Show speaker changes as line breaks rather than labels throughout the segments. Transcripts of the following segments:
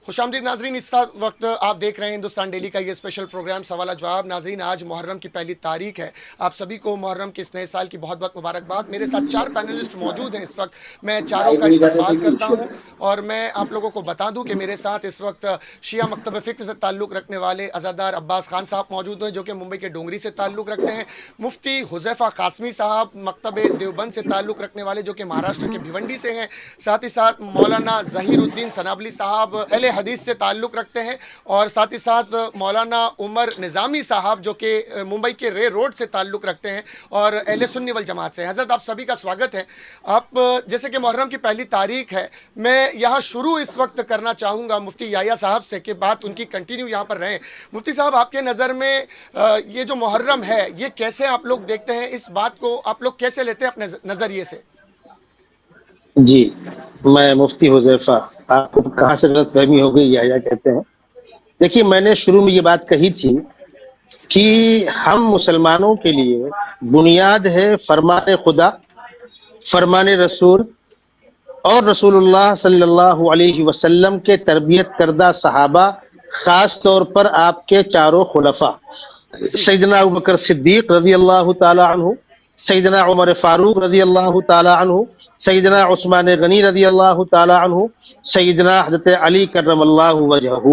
خوش آمدید ناظرین، اس وقت آپ دیکھ رہے ہیں ہندوستان ڈیلی کا یہ اسپیشل پروگرام سوال جواب۔ ناظرین، آج محرم کی پہلی تاریخ ہے۔ آپ سبھی کو محرم کے اس نئے سال کی بہت بہت مبارکباد۔ میرے ساتھ 4 پینلسٹ موجود ہیں اس وقت، میں چاروں کا استقبال کرتا ہوں اور میں آپ لوگوں کو بتا دوں کہ میرے ساتھ اس وقت شیعہ مکتب فکر سے تعلق رکھنے والے عزادار عباس خان صاحب موجود ہیں جو کہ ممبئی کے ڈونگری سے تعلق رکھتے ہیں، مفتی حذیفہ قاسمی صاحب مکتب دیوبند سے تعلق رکھنے والے جو کہ مہاراشٹر کے بھیونڈی سے ہیں، ساتھ ہی ساتھ مولانا ظہیر الدین سنابلی صاحب اہل حدیث سے تعلق رکھتے ہیں، اور ساتھ ہی ساتھ مولانا عمر نظامی صاحب جو کہ ممبئی کے رے روڈ سے تعلق رکھتے ہیں اور اہل سنی والجماعت سے۔ حضرت آپ سبھی کا سواگت ہے۔ آپ جیسے کہ محرم کی پہلی تاریخ ہے، میں یہاں شروع اس وقت کرنا چاہوں گا مفتی یحییٰ صاحب سے کہ بات ان کی کنٹینیو یہاں پر رہیں۔ مفتی صاحب، آپ کے نظر میں یہ جو محرم ہے یہ کیسے آپ لوگ دیکھتے ہیں؟ اس بات کو آپ لوگ کیسے لیتے ہیں اپنے نظریے سے؟
جی، میں مفتی حذیفہ، آپ کو کہاں سے غلط فہمی ہو گئی یحییٰ کہتے ہیں۔ دیکھیے، میں نے شروع میں یہ بات کہی تھی کہ ہم مسلمانوں کے لیے بنیاد ہے فرمان خدا، فرمان رسول اور رسول اللہ صلی اللہ علیہ وسلم کے تربیت کردہ صحابہ، خاص طور پر آپ کے چاروں خلفاء،
جی
سیدنا ابوبکر صدیق رضی اللہ تعالی عنہ، سیدنا عمر فاروق رضی اللہ تعالی عنہ،
جی
سیدنا عثمان غنی رضی اللہ تعالی عنہ، سیدنا حضرت علی کرم اللہ وجہہ۔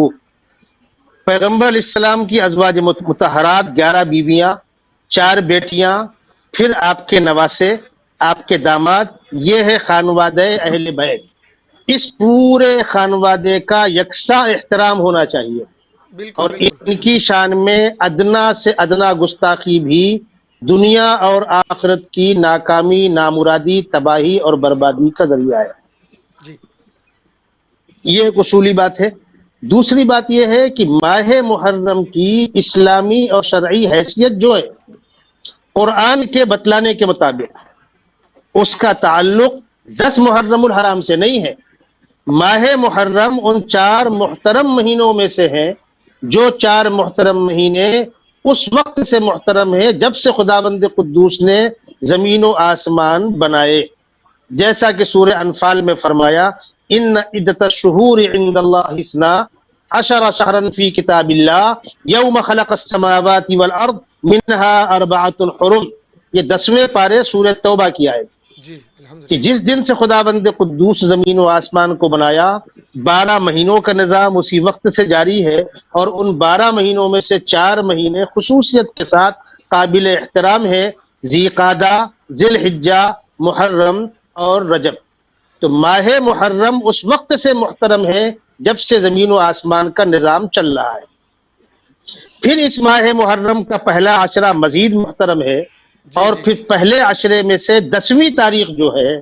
پیغمبر علیہ السلام کی ازواج مطہرات 11 بیویاں، 4 بیٹیاں، پھر آپ کے نواسے، آپ کے داماد، یہ ہے خانوادہ اہل بیت۔ اس پورے خانوادے کا یکساں احترام ہونا چاہیے،
بالکل
اور
بالکل
ان کی شان میں ادنا سے ادنا گستاخی بھی دنیا اور آخرت کی ناکامی، نامرادی، تباہی اور بربادی کا ذریعہ ہے۔
جی
یہ ایک اصولی بات ہے۔ دوسری بات یہ ہے کہ ماہ محرم کی اسلامی اور شرعی حیثیت جو ہے، قرآن کے بتلانے کے مطابق اس کا تعلق 10 محرم الحرام سے نہیں ہے۔ ماہ محرم ان 4 محترم مہینوں میں سے ہے، جو 4 محترم مہینے اس وقت سے محترم ہیں جب سے خداوند قدوس نے زمین و آسمان بنائے، جیسا کہ سورہ انفال میں فرمایا، ان عدت الشہور عند اللہ 12 شہرا فی کتاب اللہ یوم خلق السماوات والارض منها 4 حرم۔ یہ 10ویں پارے سورہ توبہ کی آیت
جی
کہ
الحمدللہ۔
جس دن سے خداوند قدوس زمین و آسمان کو بنایا، 12 مہینوں کا نظام اسی وقت سے جاری ہے، اور ان 12 مہینوں میں سے 4 مہینے خصوصیت کے ساتھ قابل احترام ہے: ذی قعدہ، ذی الحجہ، محرم اور رجب۔ تو ماہ محرم اس وقت سے محترم ہے جب سے زمین و آسمان کا نظام چل رہا ہے۔ پھر اس ماہ محرم کا پہلا عشرہ مزید محترم ہے،
جی
اور
جی
پھر پہلے عشرے میں سے 10ویں تاریخ جو ہے،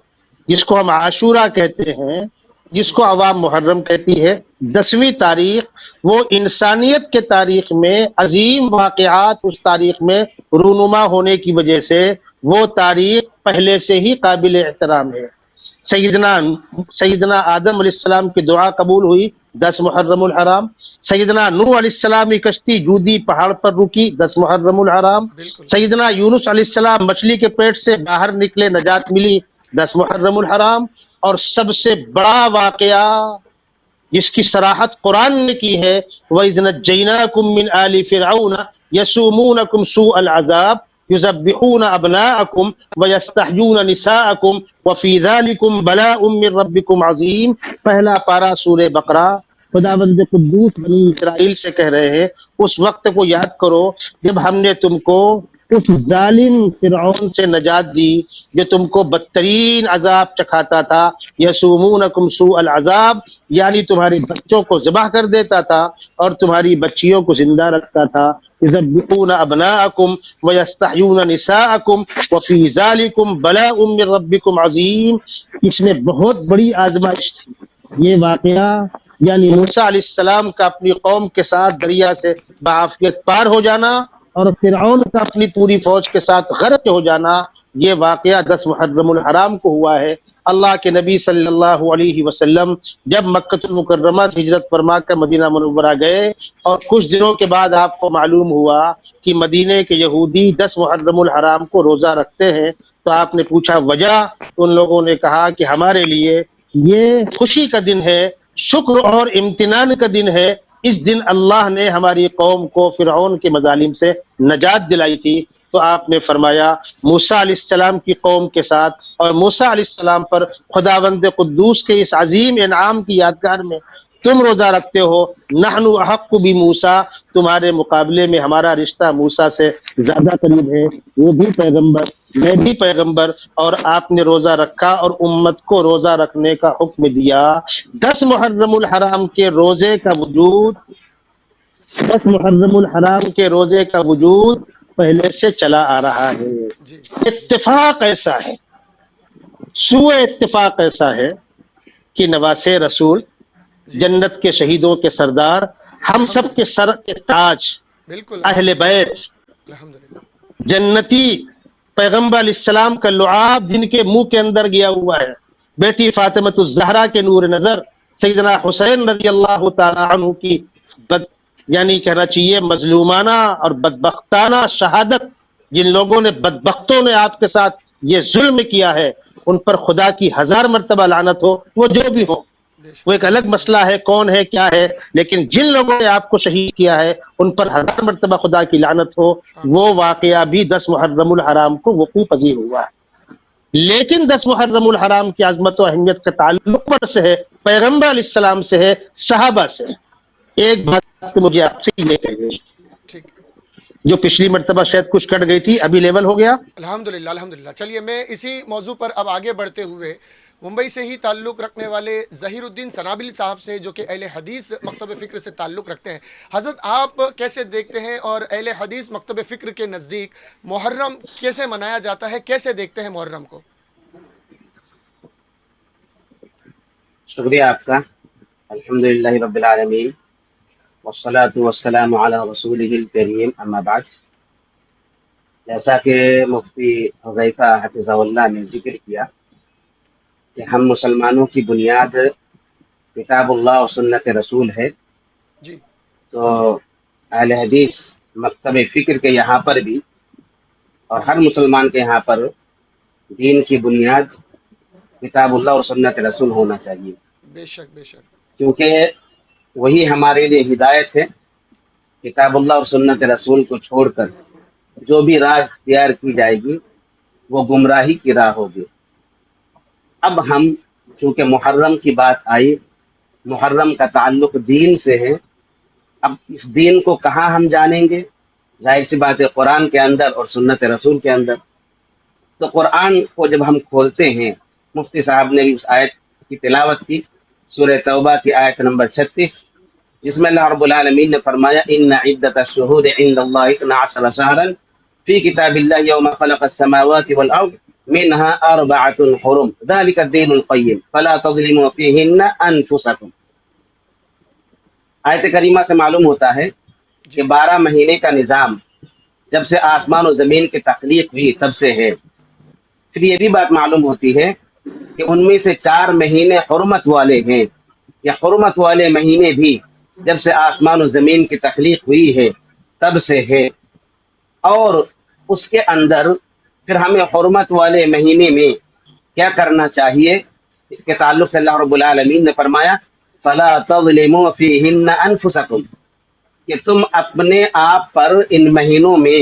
جس کو ہم عاشورہ کہتے ہیں، جس
جی
کو عوام محرم کہتی ہے، 10ویں تاریخ وہ انسانیت کے تاریخ میں عظیم واقعات اس تاریخ میں رونما ہونے کی وجہ سے وہ تاریخ پہلے سے ہی قابل احترام ہے۔ سیدنا آدم علیہ السلام کی دعا قبول ہوئی 10 محرم الحرام۔ سیدنا نوح علیہ السلام کی کشتی جودی پہاڑ پر رکی 10 محرم الحرام۔
بالکل بالکل
سیدنا یونس علیہ السلام مچھلی کے پیٹ سے باہر نکلے، نجات ملی 10 محرم الحرام۔ اور سب سے بڑا واقعہ جس کی صراحت قرآن نے کی ہے، وَإِذْ نَجَّيْنَاكُم مِّنْ آلِ فِرْعَوْنَ يَسُومُونَكُمْ سُوءَ الْعَذَابِ يُذَبِّحُونَ أَبْنَاءَكُمْ وَيَسْتَحْيُونَ نِسَاءَكُمْ وَفِي ذَلِكُمْ بَلَاءٌ مِّن رَّبِّكُمْ عَظِيمٌ۔ پہلا پارہ سورہ بقرہ۔ خداوند قدوس بنی اسرائیل سے کہہ رہے ہیں، اس وقت کو یاد کرو جب ہم نے تم کو اس ظالم فرعون سے نجات دی جو تم کو بدترین عذاب چکھاتا تھا۔ یسومونکم سوء العذاب، یعنی تمہارے بچوں کو ذبح کر دیتا تھا اور تمہاری بچیوں کو زندہ رکھتا تھا۔ یذبحون ابناءکم ویستحیون نساءکم وفی ذالکم بلاء من ربکم عظیم۔ اس میں بہت بڑی آزمائش تھی۔ یہ واقعہ یعنی موسیٰ علیہ السلام کا اپنی قوم کے ساتھ دریا سے بعافیت پار ہو جانا، اور فرعون کا اپنی پوری فوج کے ساتھ غرق ہو جانا، یہ واقعہ 10 محرم الحرام کو ہوا ہے۔ اللہ کے نبی صلی اللہ علیہ وسلم جب مکہ المکرمہ سے ہجرت فرما کر مدینہ منورہ گئے، اور کچھ دنوں کے بعد آپ کو معلوم ہوا کہ مدینے کے یہودی 10 محرم الحرام کو روزہ رکھتے ہیں، تو آپ نے پوچھا وجہ؟ ان لوگوں نے کہا کہ ہمارے لیے یہ خوشی کا دن ہے، شکر اور امتنان کا دن ہے. اس دن اللہ نے ہماری قوم کو فرعون کے مظالم سے نجات دلائی تھی. تو آپ نے فرمایا موسیٰ علیہ السلام کی قوم کے ساتھ اور موسیٰ علیہ السلام پر خداوند قدوس کے اس عظیم انعام کی یادگار میں تم روزہ رکھتے ہو. نحن احق بموسیٰ، تمہارے مقابلے میں ہمارا رشتہ موسیٰ سے زیادہ قریب ہے. وہ بھی پیغمبر، میں بھی پیغمبر، اور آپ نے روزہ رکھا اور امت کو روزہ رکھنے کا حکم دیا. 10 محرم الحرام کے روزے کا وجود 10 محرم الحرام کے روزے کا وجود پہلے سے چلا آ رہا ہے.
جی جی
اتفاق ایسا ہے، سوء اتفاق ایسا ہے کہ نواسے رسول،
جی
جنت کے شہیدوں کے سردار، ہم سب کے
الحمدللہ،
سر کے تاج،
بالکل
اہل
الحمدللہ،
بیت،
الحمدللہ،
جنتی پیغمبر علیہ السلام کا لعاب جن کے منہ کے اندر گیا ہوا ہے، بیٹی فاطمۃ الزہرا کے نور نظر، سیدنا
جی
حسین رضی اللہ تعالی عنہ کی یعنی کہنا چاہیے مظلومانہ اور بدبختانہ شہادت. جن لوگوں نے، بدبختوں نے آپ کے ساتھ یہ ظلم کیا ہے، ان پر خدا کی 1000 مرتبہ لعنت ہو. وہ جو بھی ہو،
بے
وہ
شک
ایک الگ
الحمدللہ.
مسئلہ ہے کون ہے کیا ہے، لیکن
جی
جن لوگوں نے آپ کو شہید کیا ہے ان پر 1000 مرتبہ خدا کی لعنت ہو.
آمین
وہ
آمین.
واقعہ بھی 10 محرم الحرام کو وقوع پذیر ہوا ہے. لیکن 10 محرم الحرام کی عظمت و اہمیت کا تعلق پر سے ہے، پیغمبر علیہ السلام سے ہے، صحابہ سے ہے. ایک بات مجھے آپ سے یہ کہیے
ٹھیک،
جو پچھلی مرتبہ شاید کچھ کٹ گئی تھی، ابھی لیول ہو گیا.
الحمدللہ الحمدللہ. چلیے میں اسی موضوع پر اب آگے بڑھتے ہوئے ممبئی سے ہی تعلق رکھنے والے ظہیر الدین سنابلی صاحب سے، جو کہ اہل حدیث مکتب فکر سے تعلق رکھتے ہیں. حضرت آپ کیسے دیکھتے ہیں اور اہل حدیث مکتب فکر کے نزدیک محرم کیسے منایا جاتا ہے، کیسے دیکھتے ہیں محرم کو؟
شکریہ آپ کا. الحمدللہ رب العالمین والصلاة والسلام علی رسولہ الکریم، اما بعد. جیسا کہ مفتی حذیفہ حفظہ اللہ نے ذکر کیا کہ ہم مسلمانوں کی بنیاد کتاب اللہ اور سنت رسول ہے،
جی
تو اہل حدیث مکتب فکر کے یہاں پر بھی اور ہر مسلمان کے یہاں پر دین کی بنیاد کتاب اللہ اور سنت رسول ہونا چاہیے،
بے شک بے شک.
کیونکہ وہی ہمارے لیے ہدایت ہے. کتاب اللہ اور سنت رسول کو چھوڑ کر جو بھی راہ اختیار کی جائے گی وہ گمراہی کی راہ ہوگی. اب ہم چونکہ محرم کی بات آئی، محرم کا تعلق دین سے ہے. اب اس دین کو کہاں ہم جانیں گے؟ ظاہر سی بات ہے قرآن کے اندر اور سنت رسول کے اندر. تو قرآن کو جب ہم کھولتے ہیں، مفتی صاحب نے بھی اس آیت کی تلاوت کی، سورہ توبہ کی آیت نمبر 36، جس میں اللہ رب العالمین نے فرمایا ان عدت الشہور عند اللہ 12 شہرا فی کتاب اللہ یوم خلق السماوات والارض منها 4 حرم ذلك الدین القیم فلا تظلموا فیہن انفسکم. آیت کریمہ سے معلوم ہوتا ہے کہ
جی
12 مہینے کا نظام جب سے آسمان و زمین کی تخلیق ہوئی تب سے ہے. پھر یہ بھی بات معلوم ہوتی ہے کہ ان میں سے 4 مہینے حرمت والے ہیں. یہ حرمت والے مہینے بھی جب سے آسمان و زمین کی تخلیق ہوئی ہے تب سے ہے. اور اس کے اندر پھر ہمیں حرمت والے مہینے میں کیا کرنا چاہیے، اس کے تعلق سے اللہ رب العالمین نے فرمایا فلا تظلموا فیہن انفسکم، کہ تم اپنے آپ پر ان مہینوں میں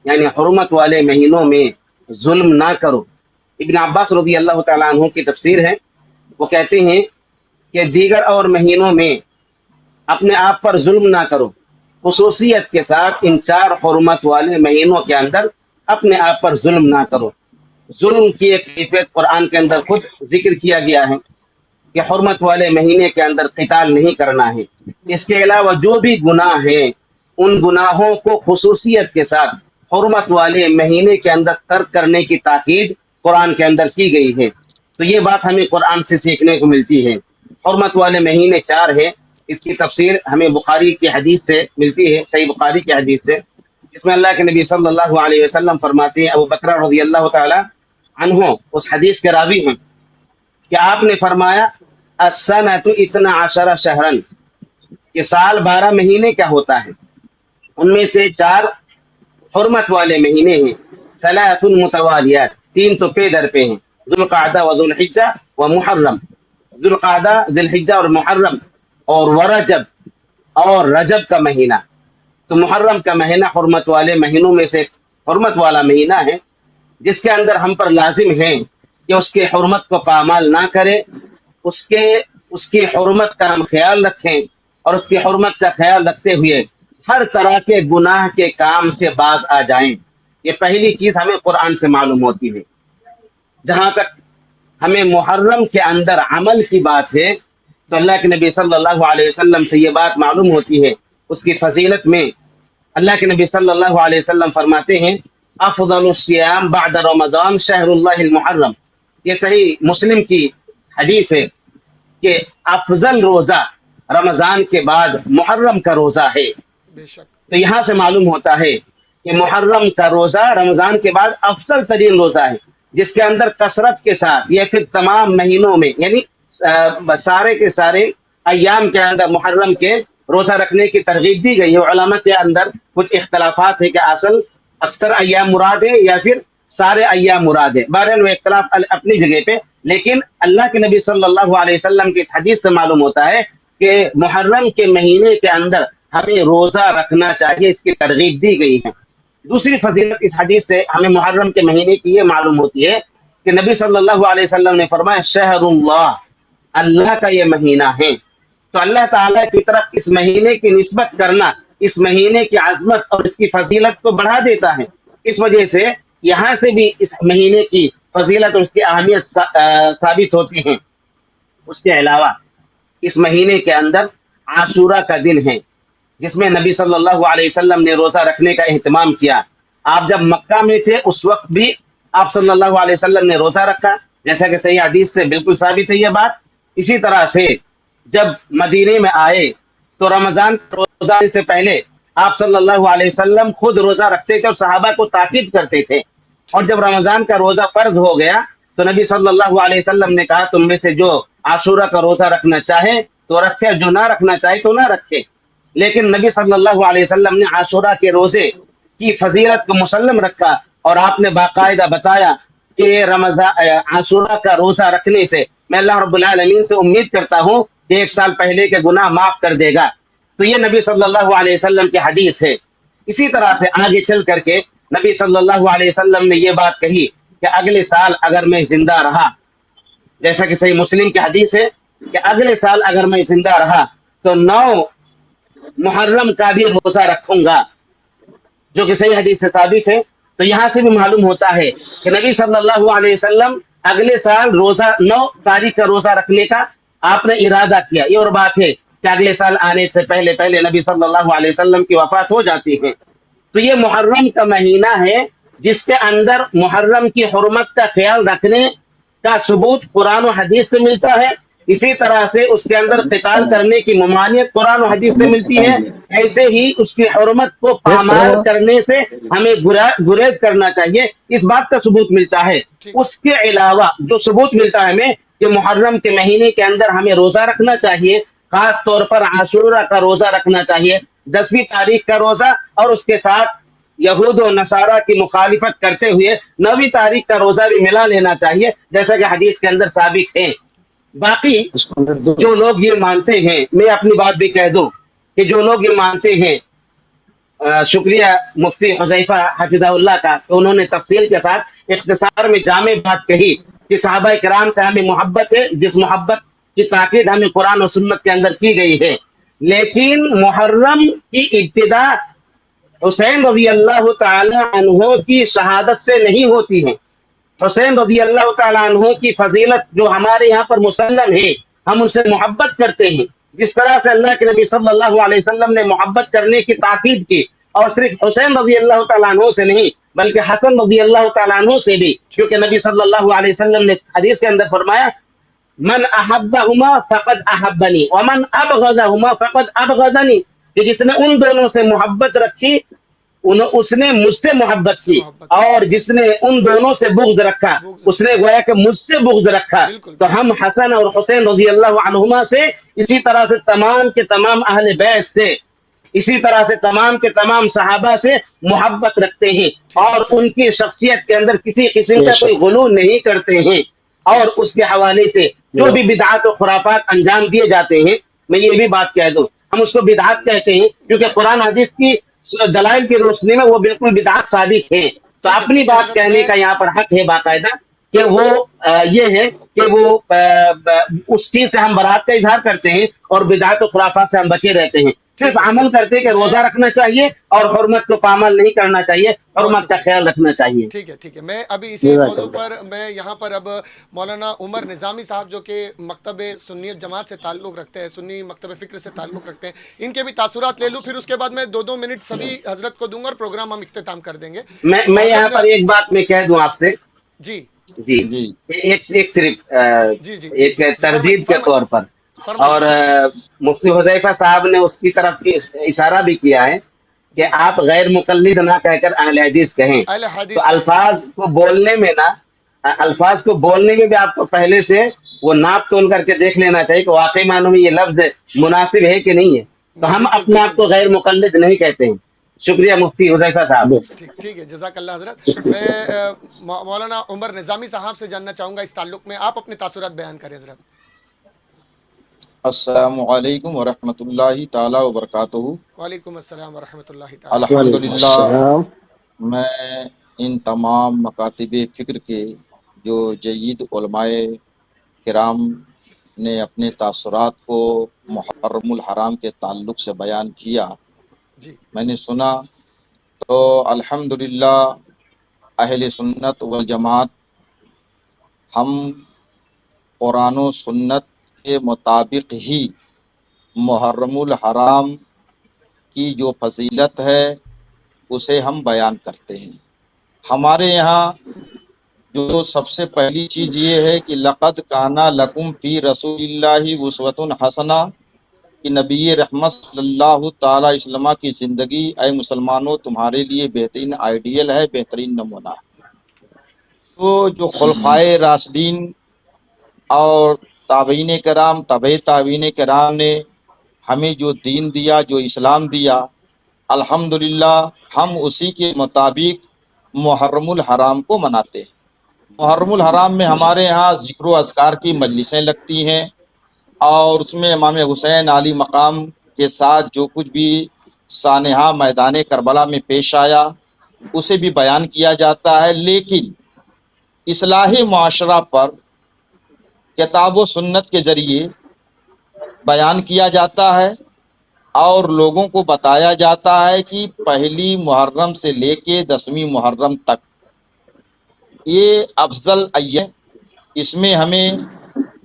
یعنی حرمت والے مہینوں میں ظلم نہ کرو. ابن عباس رضی اللہ تعالیٰ عنہ کی تفسیر ہے، وہ کہتے ہیں کہ دیگر اور مہینوں میں اپنے آپ پر ظلم نہ کرو، خصوصیت کے ساتھ ان 4 حرمت والے مہینوں کے اندر اپنے آپ پر ظلم نہ کرو. ظلم کی ایک کیفیت قرآن کے اندر خود ذکر کیا گیا ہے کہ حرمت والے مہینے کے اندر قتال نہیں کرنا ہے. اس کے علاوہ جو بھی گناہ ہیں ان گناہوں کو خصوصیت کے ساتھ حرمت والے مہینے کے اندر ترک کرنے کی تاکید قرآن کے اندر کی گئی ہے. تو یہ بات ہمیں قرآن سے سیکھنے کو ملتی ہے. حرمت والے مہینے 4 ہیں، اس کی تفسیر ہمیں بخاری کی حدیث سے ملتی ہے، صحیح بخاری کی حدیث سے، جس میں اللہ کے نبی صلی اللہ علیہ وسلم فرماتے ہیں، ابو بکر رضی اللہ تعالی عنہ اس حدیث کے راوی ہیں، کہ آپ نے فرمایا السنۃ 12 شہرا، کہ سال 12 مہینے کیا ہوتا ہے، ان میں سے 4 حرمت والے مہینے ہیں، 3 متوالیات، 3 تو پے در پہ ہیں، ذوالقعدہ و ذوالحجہ و محرم. ذوالقعدہ، ذی الحجہ اور محرم اور ورجب اور رجب کا مہینہ. تو محرم کا مہینہ حرمت والے مہینوں میں سے حرمت والا مہینہ ہے، جس کے اندر ہم پر لازم ہے کہ اس کے حرمت کو پامال نہ کرے، اس کی حرمت کا ہم خیال رکھیں، اور اس کی حرمت کا خیال رکھتے ہوئے ہر طرح کے گناہ کے کام سے باز آ جائیں. یہ پہلی چیز ہمیں قرآن سے معلوم ہوتی ہے. جہاں تک ہمیں محرم کے اندر عمل کی بات ہے تو اللہ کے نبی صلی اللہ علیہ وسلم سے یہ بات معلوم ہوتی ہے. اس کی فضیلت میں اللہ کے نبی صلی اللہ علیہ وسلم فرماتے ہیں افضل الصیام بعد رمضان شہر اللہ المحرم. یہ صحیح مسلم کی حدیث ہے کہ افضل روزہ رمضان کے بعد محرم کا روزہ ہے.
بے شک.
تو یہاں سے معلوم ہوتا ہے کہ محرم کا روزہ رمضان کے بعد افضل ترین روزہ ہے، جس کے اندر کثرت کے ساتھ یا پھر تمام مہینوں میں یعنی سارے کے سارے ایام کے اندر محرم کے روزہ رکھنے کی ترغیب دی گئی ہے. علماء کے اندر کچھ اختلافات ہے کہ اکثر ایام مراد ہے یا پھر سارے ایام مراد ہے. بہرحال وہ اختلاف اپنی جگہ پہ، لیکن اللہ کے نبی صلی اللہ علیہ وسلم کی اس حدیث سے معلوم ہوتا ہے کہ محرم کے مہینے کے اندر ہمیں روزہ رکھنا چاہیے، اس کی ترغیب دی گئی ہے. دوسری فضیلت اس حدیث سے ہمیں محرم کے مہینے کی یہ معلوم ہوتی ہے کہ نبی صلی اللہ علیہ وسلم نے فرمایا شہر اللہ، اللہ کا یہ مہینہ ہے. تو اللہ تعالیٰ کی طرف اس مہینے کی نسبت کرنا اس مہینے کی عظمت اور اس کی فضیلت کو بڑھا دیتا ہے. اس وجہ سے یہاں سے بھی اس مہینے کی فضیلت اور اس کی اہمیت ثابت ہوتی ہیں. اس کے علاوہ اس مہینے کے اندر عاشورہ کا دن ہے، جس میں نبی صلی اللہ علیہ وسلم نے روزہ رکھنے کا اہتمام کیا. آپ جب مکہ میں تھے اس وقت بھی آپ صلی اللہ علیہ وسلم نے روزہ رکھا، جیسا کہ صحیح حدیث سے بالکل ثابت ہے یہ بات. اسی طرح سے جب مدینے میں آئے تو رمضان روزہ سے پہلے آپ صلی اللہ علیہ وسلم خود روزہ رکھتے تھے اور صحابہ کو تاکید کرتے تھے. اور جب رمضان کا روزہ فرض ہو گیا تو نبی صلی اللہ علیہ وسلم نے کہا تم میں سے جو عاشورہ کا روزہ رکھنا چاہے تو رکھے، جو نہ رکھنا چاہے تو نہ رکھے. لیکن نبی صلی اللہ علیہ وسلم نے عاشورہ کے روزے کی فضیلت کو مسلم رکھا، اور آپ نے باقاعدہ بتایا کہ عاشورہ کا روزہ رکھنے سے میں اللہ رب العالمین سے امید کرتا ہوں کہ 1 سال پہلے کے گناہ معاف کر دے گا. تو یہ نبی صلی اللہ علیہ وسلم کی حدیث ہے. اسی طرح سے آگے چل کر کے نبی صلی اللہ علیہ وسلم نے یہ بات کہی کہ اگلے سال اگر میں زندہ رہا، جیسا کہ صحیح مسلم کی حدیث ہے کہ اگلے سال اگر میں زندہ رہا تو 9 محرم کا بھی روزہ رکھوں گا، جو کہ صحیح حدیث سے ثابت ہے. تو یہاں سے بھی معلوم ہوتا ہے کہ نبی صلی اللہ علیہ وسلم اگلے سال 9 تاریخ کا روزہ رکھنے کا آپ نے ارادہ کیا. یہ اور بات ہے کہ اگلے سال آنے سے پہلے نبی صلی اللہ علیہ وسلم کی وفات ہو جاتی ہے. تو یہ محرم کا مہینہ ہے جس کے اندر محرم کی حرمت کا خیال رکھنے کا ثبوت قرآن و حدیث سے ملتا ہے. اسی طرح سے اس کے اندر قتال کرنے کی ممانعت قرآن و حدیث سے ملتی ہے. ایسے ہی اس کی حرمت کو پامال کرنے سے ہمیں گریز کرنا چاہیے، اس بات کا ثبوت ملتا ہے. اس کے علاوہ جو ثبوت ملتا ہے ہمیں کہ محرم کے مہینے کے اندر ہمیں روزہ رکھنا چاہیے، خاص طور پر عاشورہ کا روزہ رکھنا چاہیے، 10ویں تاریخ کا روزہ، اور اس کے ساتھ یہود و نصارہ کی مخالفت کرتے ہوئے 9ویں تاریخ کا روزہ بھی ملا لینا چاہیے، جیسا کہ حدیث کے اندر ثابت ہے. باقی جو لوگ یہ مانتے ہیں، میں اپنی بات بھی کہہ دوں کہ جو لوگ یہ مانتے ہیں، شکریہ مفتی حذیفہ حفظہ اللہ کا، تو انہوں نے تفصیل کے ساتھ اختصار میں جامع بات کہی کہ صحابہ کرام سے ہمیں محبت ہے، جس محبت کی تاکید ہمیں قرآن و سنت کے اندر کی گئی ہے. لیکن محرم کی ابتدا حسین رضی اللہ تعالی عنہ کی شہادت سے نہیں ہوتی ہے. حسین رضی اللہ تعالیٰ عنہ کی فضیلت جو ہمارے یہاں پر مسلم ہے، ہم ان سے محبت کرتے ہیں، جس طرح سے اللہ کے نبی صلی اللہ علیہ وسلم نے محبت کرنے کی تاکید کی، اور صرف حسین رضی اللہ تعالیٰ عنہ سے نہیں بلکہ حسن رضی اللہ تعالیٰ عنہ سے بھی، کیونکہ نبی صلی اللہ علیہ وسلم نے حدیث کے اندر فرمایا من احبہما فقد احبنی ومن ابغضہما فقد ابغضنی، کہ جس نے ان دونوں سے محبت رکھی اس نے مجھ سے محبت کی، اور جس نے ان دونوں سے بغض رکھا اس نے گویا کہ مجھ سے بغض رکھا. تو ہم حسن اور حسین رضی اللہ عنہما سے، اسی طرح سے تمام کے تمام اہل بیت سے، اسی طرح سے تمام کے تمام صحابہ سے محبت رکھتے ہیں، اور ان کی شخصیت کے اندر کسی قسم کا کوئی غلو نہیں کرتے ہیں. اور اس کے حوالے سے جو بھی بدعات و خرافات انجام دیے جاتے ہیں، میں یہ بھی بات کہہ دوں، ہم اس کو بدعات کہتے ہیں کیونکہ
میں
قرآن حدیث کی دلائل کی روشنی میں وہ بالکل بدعات ثابت ہیں۔ تو اپنی
ٹھیک ہے
بات
حضرت،
کہنے
میں
کا یہاں پر حق ہے باقاعدہ، کہ وہ یہ ہے کہ وہ اس چیز سے ہم برات کا اظہار کرتے ہیں اور بدعات و خرافات سے ہم بچے رہتے ہیں، صرف عمل کرتے ہیں کہ
میں
روزہ رکھنا چاہیے اور حرمت کو پامال نہیں کرنا چاہیے،
بہت
حرمت کا
شکریہ،
خیال رکھنا چاہیے۔
ٹھیک ہے، میں ابھی اسی موضوع پر میں یہاں پر اب مولانا عمر نظامی صاحب جو کہ مکتب سنیت جماعت سے تعلق رکھتے ہیں، سنی مکتب فکر سے تعلق رکھتے ہیں، ان کے بھی تاثرات لے لوں، پھر اس کے بعد میں 2 منٹ سبھی حضرت کو دوں گا اور پروگرام ہم اختتام کر دیں گے۔ تو
میں
حضرت
یہاں پر ایک بات میں کہہ دوں آپ سے،
جی
جی،
جی
ایک صرف ایک
جی
تردید کے طور پر،
فرمائیے
اور
فرمائیے
مفتی حذیفہ صاحب نے اس کی طرف اشارہ بھی کیا ہے کہ
جی،
آپ غیر مقلد نہ کہہ کر اہل حدیث کہیں،
اہل
تو
حدیث کہیں جی،
الفاظ کو بولنے میں بھی آپ کو پہلے سے وہ ناپ تول کر کے دیکھ لینا چاہیے کہ واقعی معنوں میں یہ لفظ مناسب ہے کہ نہیں ہے، تو
نہیں
ہم
بالکل
اپنے آپ
بالکل،
کو غیر مقلد نہیں کہتے ہیں۔ شکریہ مفتی حذیفہ صاحب۔
ٹھیک ہے، جزاک اللہ حضرت۔ میں مولانا عمر نظامی صاحب سے جاننا چاہوں گا اس تعلق میں، آپ اپنے تاثرات بیان کریں حضرت۔
السلام علیکم ورحمۃ اللہ تعالی وبرکاتہ۔
وعلیکم السلام ورحمۃ اللہ تعالیٰ وبرکاتہ۔
الحمدللہ، میں ان تمام مکاتب فکر کے جو جید علماء کرام نے اپنے تاثرات کو محرم الحرام کے تعلق سے بیان کیا،
جی
میں نے سنا، تو الحمدللہ اہل سنت والجماعت ہم قرآن و سنت کے مطابق ہی محرم الحرام کی جو فضیلت ہے اسے ہم بیان کرتے ہیں۔ ہمارے یہاں جو سب سے پہلی چیز یہ ہے کہ لقد کانا لکم فی رسول اللہ اسوۃ حسنہ، کہ نبی رحمت صلی اللہ تعالی علیہ وسلم کی زندگی اے مسلمانوں تمہارے لیے بہترین آئیڈیل ہے، بہترین نمونہ ہے۔ تو جو خلفائے راشدین اور تابعین کرام، تبع تابعین کرام نے ہمیں جو دین دیا، جو اسلام دیا، الحمدللہ ہم اسی کے مطابق محرم الحرام کو مناتے ہیں۔ محرم الحرام میں ہمارے ہاں ذکر و اذکار کی مجلسیں لگتی ہیں، اور اس میں امام حسین علی مقام کے ساتھ جو کچھ بھی سانحہ میدان کربلا میں پیش آیا اسے بھی بیان کیا جاتا ہے، لیکن اصلاح معاشرہ پر کتاب و سنت کے ذریعے بیان کیا جاتا ہے، اور لوگوں کو بتایا جاتا ہے کہ پہلی محرم سے لے کے 10ویں محرم تک یہ افضل ایام، اس میں ہمیں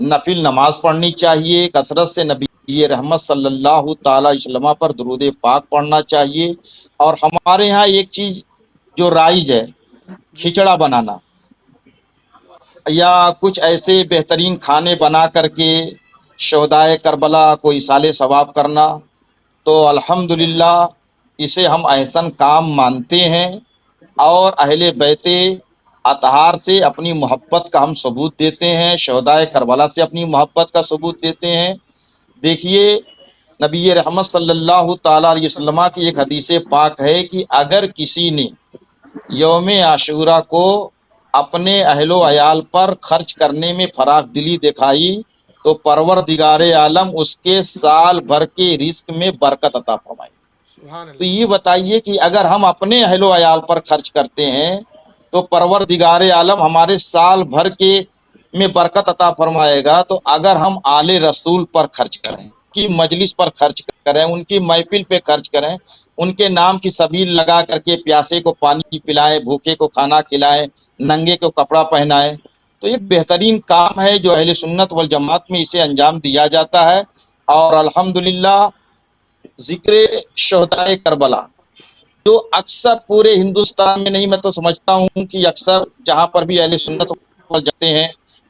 نفل نماز پڑھنی چاہیے، کثرت سے نبی رحمت صلی اللہ تعالی علیہ وسلم پر درود پاک پڑھنا چاہیے، اور ہمارے ہاں ایک چیز جو رائج ہے،
جی
کھچڑا بنانا یا کچھ ایسے بہترین کھانے بنا کر کے شہدائے کربلا کو ایصال ثواب کرنا، تو الحمدللہ اسے ہم احسن کام مانتے ہیں، اور اہل بیت اطہار سے اپنی محبت کا ہم ثبوت دیتے ہیں، شہدائے
جی
کربلا سے اپنی محبت کا ثبوت دیتے ہیں۔ دیکھیے نبی رحمت صلی اللہ تعالی علیہ
صلی
وسلم
اللہ
کی
علیہ
ایک
وسلم۔
حدیث پاک ہے کہ اگر کسی نے یوم عاشورہ کو اپنے اہل و عیال پر خرچ کرنے میں فراخ دلی دکھائی تو پروردگار عالم اس کے سال بھر کے رزق میں برکت عطا فرمائے۔
سبحان
تو
اللہ۔
یہ بتائیے کہ اگر ہم اپنے اہل و عیال پر خرچ کرتے ہیں تو پروردگار عالم ہمارے سال بھر کے میں برکت عطا فرمائے گا، تو اگر ہم آل رسول پر خرچ کریں، کی مجلس پر خرچ کریں، ان کی محفل پہ خرچ کریں، ان کے نام کی سبیل لگا کر کے پیاسے کو پانی پلائیں، بھوکے کو کھانا کھلائیں، ننگے کو کپڑا پہنائیں، تو ایک بہترین کام ہے جو اہل سنت والجماعت میں اسے انجام دیا جاتا ہے۔ اور الحمدللہ ذکر شہدائے کربلا جو اکثر پورے ہندوستان میں نہیں، میں تو سمجھتا ہوں کہ اکثر جہاں پر بھی اہل سنت جاتے ہیں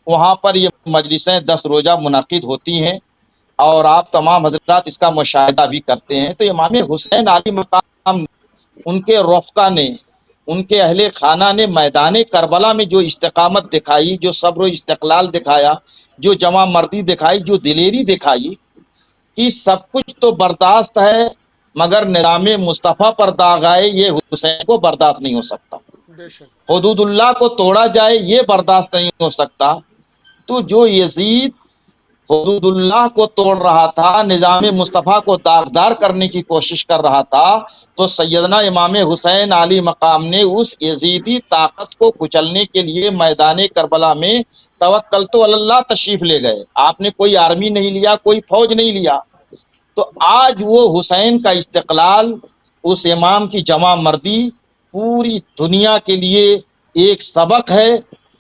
وہاں پر یہ مجلسیں 10 روزہ منعقد ہوتی ہیں، اور آپ تمام حضرات اس کا مشاہدہ بھی کرتے ہیں۔ تو امام حسین علی مقام، ان کے رفقا نے، ان کے اہل خانہ نے میدان کربلا میں جو استقامت دکھائی، جو صبر و استقلال دکھایا، جو جمع مردی دکھائی، جو دلیری دکھائی، کہ سب کچھ تو برداشت ہے مگر نظام مصطفیٰ پر داغ آئے یہ حسین کو برداشت نہیں ہو سکتا،
بے شک
حدود اللہ کو توڑا جائے یہ برداشت نہیں ہو سکتا۔ تو جو یزید حدود اللہ کو توڑ رہا تھا، نظام مصطفیٰ کو داغدار کرنے کی کوشش کر رہا تھا، تو سیدنا امام حسین علی مقام نے اس یزیدی طاقت کو کچلنے کے لیے میدان کربلا میں توکلت علی اللہ تشریف لے گئے۔ آپ نے کوئی آرمی نہیں لیا، کوئی فوج نہیں لیا۔ تو آج وہ حسین کا استقلال، اس امام کی جمع مردی پوری دنیا کے لیے ایک سبق ہے۔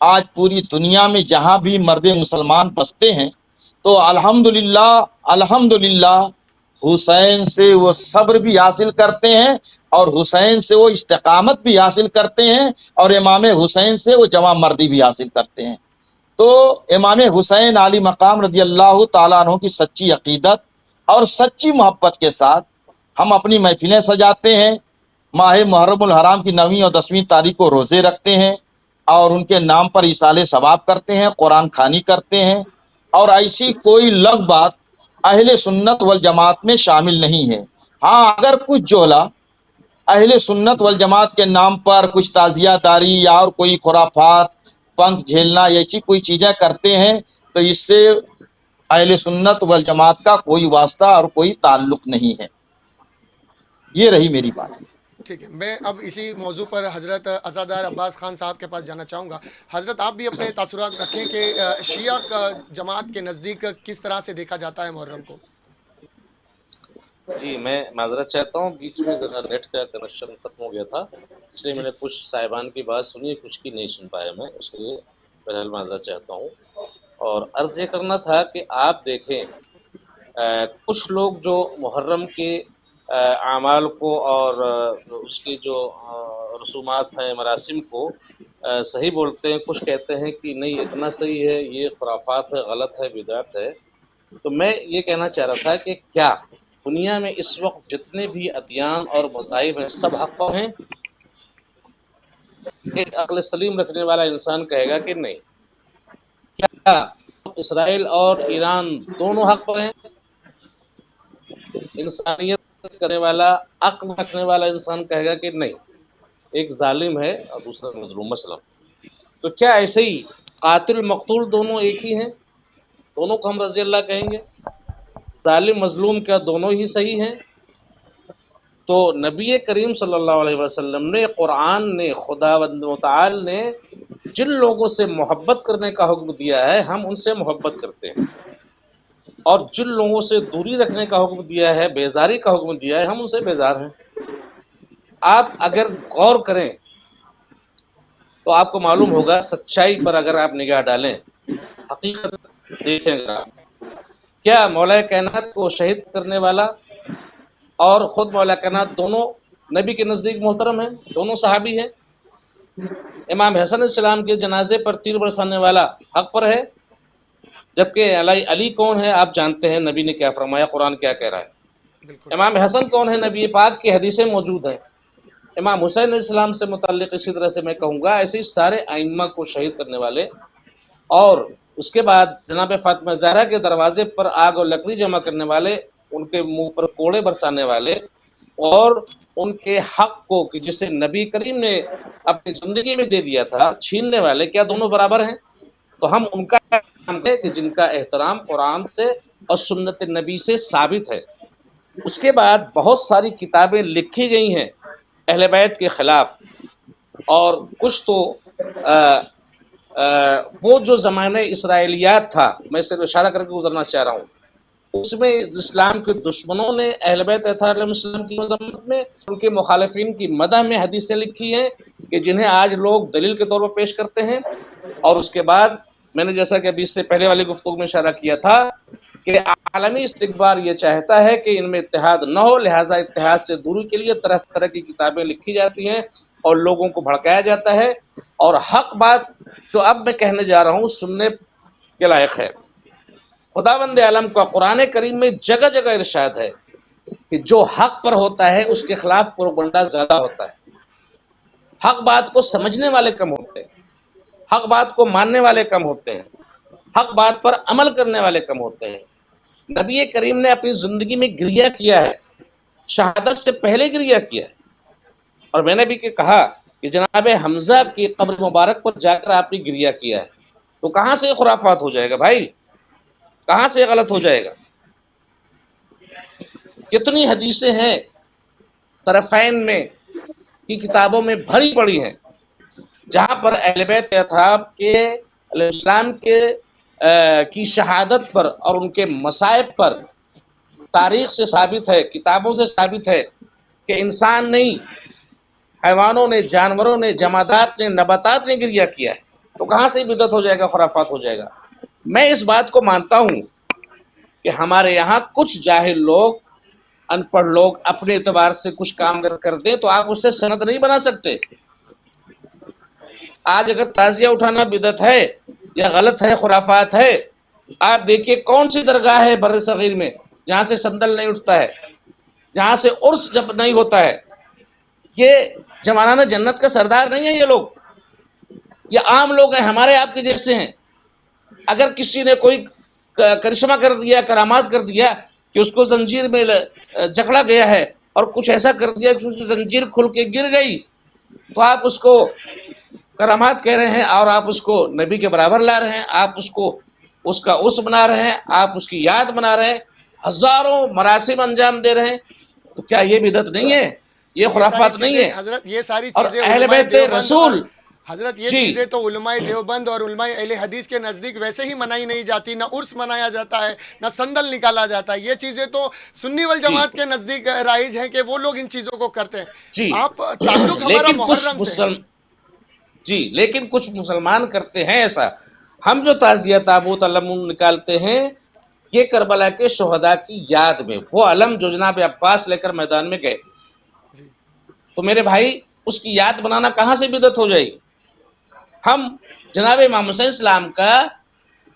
آج پوری دنیا میں جہاں بھی مرد مسلمان بستے ہیں تو الحمدللہ الحمدللہ حسین سے وہ صبر بھی حاصل کرتے ہیں، اور حسین سے وہ استقامت بھی حاصل کرتے ہیں، اور امام حسین سے وہ جمع مردی بھی حاصل کرتے ہیں۔ تو امام حسین علی مقام رضی اللہ تعالیٰ عنہ کی سچی عقیدت اور سچی محبت کے ساتھ ہم اپنی محفلیں سجاتے ہیں، ماہ محرم الحرام کی 9ویں اور 10ویں تاریخ کو روزے رکھتے ہیں، اور ان کے نام پر ایصال ثواب کرتے ہیں، قرآن خوانی کرتے ہیں، اور ایسی کوئی لغ بات اہل سنت والجماعت میں شامل نہیں ہے۔ ہاں، اگر کچھ جولا اہل سنت والجماعت کے نام پر کچھ تعزیہ داری یا اور کوئی خرافات، پنکھ جھیلنا، ایسی کوئی چیزیں کرتے ہیں، تو اس سے اہل سنت والجماعت کا کوئی واسطہ اور کوئی تعلق نہیں ہے۔ یہ رہی میری بات۔
ٹھیک ہے، میں اب اسی موضوع پر حضرت عزادار عباس خان صاحب کے پاس جانا چاہوں گا۔ حضرت آپ بھی اپنے تاثرات رکھیں کہ شیعہ کا جماعت کے نزدیک کس طرح سے دیکھا جاتا ہے محرم کو؟
جی میں معذرت چاہتا ہوں، بیچ میں ذرا نیٹ کا کنیکشن ختم ہو گیا تھا، اس لیے میں
جی
نے کچھ صاحبان کی بات سنی، کچھ کی نہیں سن پایا میں، اس لیے بہرحال معذرت چاہتا ہوں۔ اور عرض یہ کرنا تھا کہ آپ دیکھیں کچھ لوگ جو محرم کے اعمال کو اور اس کی جو رسومات ہیں، مراسم کو صحیح بولتے ہیں، کچھ کہتے ہیں کہ نہیں اتنا صحیح ہے، یہ خرافات ہے، غلط ہے، بدعت ہے۔ تو میں یہ کہنا چاہ رہا تھا کہ کیا دنیا میں اس وقت جتنے بھی ادیان اور مذاہب ہیں سب حق پر ہیں؟ ایک عقل سلیم رکھنے والا انسان کہے گا کہ نہیں۔ کیا اسرائیل اور ایران دونوں حق پر ہیں؟ انسانیت کرنے والا، عقل رکھنے والا انسان کہے گا کہ نہیں، ایک ظالم ہے اور دوسرا مظلوم مثلا۔ تو کیا ایسے ہی قاتل مقتول دونوں ایک ہی ہیں؟ دونوں کو ہم رضی اللہ کہیں گے؟ ظالم مظلوم کیا دونوں ہی صحیح ہیں؟ تو نبی کریم صلی اللہ علیہ وسلم نے، قرآن نے، خداوند متعال نے جن لوگوں سے محبت کرنے کا حکم دیا ہے ہم ان سے محبت کرتے ہیں، اور جن لوگوں سے دوری رکھنے کا حکم دیا ہے، بیزاری کا حکم دیا ہے، ہم ان سے بیزار ہیں۔ آپ اگر غور کریں تو آپ کو معلوم ہوگا، سچائی پر اگر آپ نگاہ ڈالیں، حقیقت دیکھیں گا، کیا مولا کائنات کو شہید کرنے والا اور خود مولا کائنات دونوں نبی کے نزدیک محترم ہیں، دونوں صحابی ہیں؟ امام حسن علیہ السلام کے جنازے پر تیر برسانے والا حق پر ہے، جبکہ علی کون ہے آپ جانتے ہیں، نبی نے کیا فرمایا، قرآن کیا کہہ رہا ہے۔
بالکل
امام حسن کون ہے، نبی پاک کی حدیثیں موجود ہیں۔ امام حسین علیہ السلام سے متعلق اسی طرح سے میں کہوں گا، ایسے سارے ائمہ کو شہید کرنے والے، اور اس کے بعد جناب فاطمہ زہرا کے دروازے پر آگ اور لکڑی جمع کرنے والے، ان کے منہ پر کوڑے برسانے والے، اور ان کے حق کو کہ جسے نبی کریم نے اپنی زندگی میں دے دیا تھا چھیننے والے، کیا دونوں برابر ہیں؟ تو ہم ان کا کام کریں کہ جن کا احترام قرآن سے اور سنت نبی سے ثابت ہے۔ اس کے بعد بہت ساری کتابیں لکھی گئی ہیں اہل بیت کے خلاف، اور کچھ تو وہ جو زمانہ اسرائیلیات تھا، میں صرف اشارہ کر کے گزرنا چاہ رہا ہوں، اس میں اسلام کے دشمنوں نے اہل بیت اطہار علیہ السلام کی مذمت میں، ان کے مخالفین کی مدح میں حدیثیں لکھی ہیں کہ جنہیں آج لوگ دلیل کے طور پر پیش کرتے ہیں۔ اور اس کے بعد میں نے جیسا کہ ابھی اس سے پہلے والی گفتگو میں اشارہ کیا تھا کہ عالمی استکبار یہ چاہتا ہے کہ ان میں اتحاد نہ ہو، لہٰذا اتحاد سے دوری کے لیے طرح طرح کی کتابیں لکھی جاتی ہیں اور لوگوں کو بھڑکایا جاتا ہے، اور حق بات جو اب میں کہنے جا رہا ہوں سننے کے لائق ہے۔ خداوند عالم کا قرآن کریم میں جگہ جگہ ارشاد ہے کہ جو حق پر ہوتا ہے اس کے خلاف پروپگنڈا زیادہ ہوتا ہے، حق بات کو سمجھنے والے کم ہوتے ہیں، حق بات کو ماننے والے کم ہوتے ہیں، حق بات پر عمل کرنے والے کم ہوتے ہیں۔ نبی کریم نے اپنی زندگی میں گریہ کیا ہے، شہادت سے پہلے گریہ کیا ہے، اور میں نے بھی کہا کہ جناب حمزہ کی قبر مبارک پر جا کر آپ نے گریہ کیا ہے، تو کہاں سے خرافات ہو جائے گا بھائی؟ کہاں سے یہ غلط ہو جائے گا؟ کتنی حدیثیں ہیں طرفین میں کی کتابوں میں بھری پڑی ہیں جہاں پر اہل بیت اطہار کے علیہ السلام کے کی شہادت پر اور ان کے مصائب پر تاریخ سے ثابت ہے، کتابوں سے ثابت ہے کہ انسان نہیں، حیوانوں نے، جانوروں نے، جمادات نے، نباتات نے گریہ کیا ہے. تو کہاں سے بدعت ہو جائے گا، خرافات ہو جائے گا؟ میں اس بات کو مانتا ہوں کہ ہمارے یہاں کچھ جاہل لوگ، ان پڑھ لوگ اپنے اعتبار سے کچھ کام کر دیں تو آپ اس سے سند نہیں بنا سکتے. آج اگر تعزیہ اٹھانا بدعت ہے یا غلط ہے، خرافات ہے، آپ دیکھیے کون سی درگاہ ہے بر صغیر میں جہاں سے صندل نہیں اٹھتا ہے، جہاں سے عرس جب نہیں ہوتا ہے. یہ جوانان جنت کا سردار نہیں ہے یہ لوگ، یہ عام لوگ ہیں، ہمارے آپ کے جیسے ہیں. اگر کسی نے کوئی کرشمہ کر دیا، کرامات کر دیا کہ اس کو زنجیر میں جکڑا گیا ہے اور کچھ ایسا کر دیا کہ اس کی زنجیر کھل کے گر گئی، تو آپ اس کو کرامات کہہ رہے ہیں اور آپ اس کو نبی کے برابر لا رہے ہیں، آپ اس کو اس کا عرس بنا رہے ہیں، آپ اس کی یاد بنا رہے ہیں، ہزاروں مراسم انجام دے رہے ہیں. تو کیا یہ بدعت نہیں ہے؟ یہ
یہ ساری
خرافات نہیں
چیزیں
ہے؟
حضرت، یہ ساری
اور
چیزیں
اہل
علماء
بیت
دیوبند اور
رسول،
حضرت یہ
جی
چیزیں تو علماء دیوبند اور علماء اہل حدیث کے نزدیک ویسے ہی منائی نہیں جاتی، نہ عرس منایا جاتا ہے، نہ سندل نکالا جاتا ہے. یہ چیزیں تو سنی
جی
والجماعت کے نزدیک رائج ہیں کہ وہ لوگ ان چیزوں کو کرتے ہیں.
جی
آپ تعلق ہمارا
لیکن کچھ
محرم سے ہے.
جی لیکن کچھ مسلمان کرتے ہیں ایسا. ہم جو تعزیہ تابوت علم نکالتے ہیں یہ کربلا کے شہداء کی یاد میں، وہ علم جو جناب عباس لے کر میدان میں گئے تھے،
جی
تو میرے بھائی اس کی یاد بنانا کہاں سے بدعت ہو جائے گی؟ ہم جناب امام حسین اسلام کا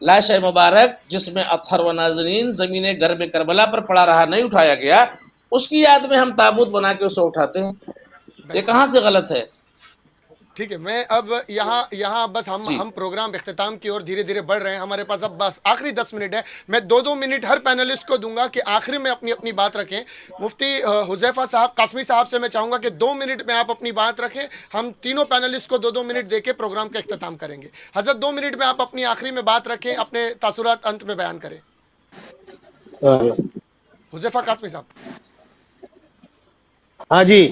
لاش مبارک جس میں اطہر و ناظرین زمین گرب کربلا پر پڑا رہا نہیں اٹھایا گیا، اس کی یاد میں ہم تابوت بنا کے اسے اٹھاتے ہیں. یہ
بہترین.
کہاں سے غلط ہے؟
ٹھیک ہے، میں اب یہاں بس
جی
ہم پروگرام اختتام کی اور دھیرے دھیرے بڑھ رہے ہیں. ہمارے پاس اب بس آخری 10 منٹ ہے. میں 2 منٹ ہر پینلسٹ کو دوں گا کہ آخری میں اپنی اپنی بات رکھیں. مفتی حذیفہ صاحب، قاسمی صاحب سے میں چاہوں گا کہ 2 منٹ میں آپ اپنی بات رکھیں. ہم تینوں پینلسٹ کو 2 منٹ دے کے پروگرام کا اختتام کریں گے. حضرت 2 منٹ میں آپ اپنی آخری میں بات رکھیں، اپنے تاثرات انت میں بیان کریں. حذیفہ قاسمی صاحب.
ہاں جی.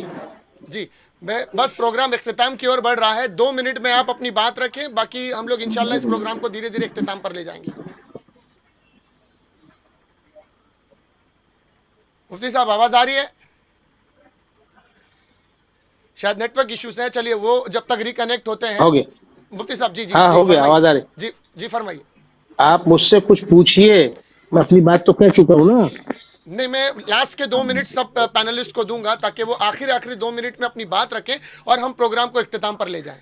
جی، میں بس پروگرام اختتام کی اور بڑھ رہا ہے. 2 منٹ میں آپ اپنی بات رکھیں، باقی ہم لوگ انشاءاللہ اس پروگرام کو دھیرے دھیرے اختتام پر لے جائیں گے. مفتی صاحب آواز آ رہی ہے؟ شاید نیٹ ورک ایشوز ہیں. چلیے وہ جب تک ریکنیکٹ ہوتے ہیں.
ہو گیا.
مفتی صاحب جی جی
ہاں
جی
ہو گیا،
فرمائیے.
آواز آ رہی.
جی جی فرمائیے.
آپ مجھ سے کچھ پوچھیے، میں
جی
اپنی بات تو کہہ چکا ہوں نا.
نہیں، میں لاسٹ کے 2 منٹ سب پینلسٹ کو دوں گا تاکہ وہ آخری 2 منٹ میں اپنی بات رکھیں اور ہم پروگرام کو اختتام پر لے جائیں.